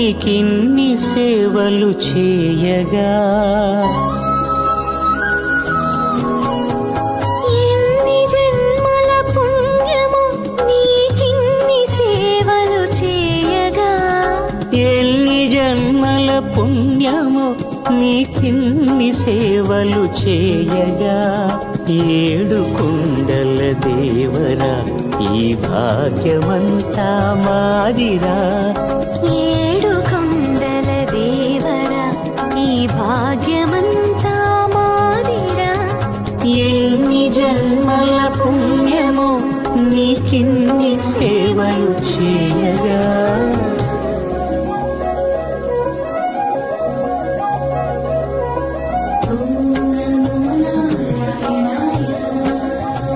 నీకిన్ని సేవలు చేయగా ఎన్ని జన్మల పుణ్యము నీకిన్ని సేవలు చేయగా ఎన్ని జన్మల పుణ్యము నీకిన్ని సేవలు చేయగా ఏడు కుండల దేవరా ఈ భాగ్యమంతా మాదిరా ఏడు కొండల దేవరా ఈ భాగ్యమంతా మాదిరా ఎన్ని జన్మల పుణ్యము నీకిన్ని సేవలు చేయ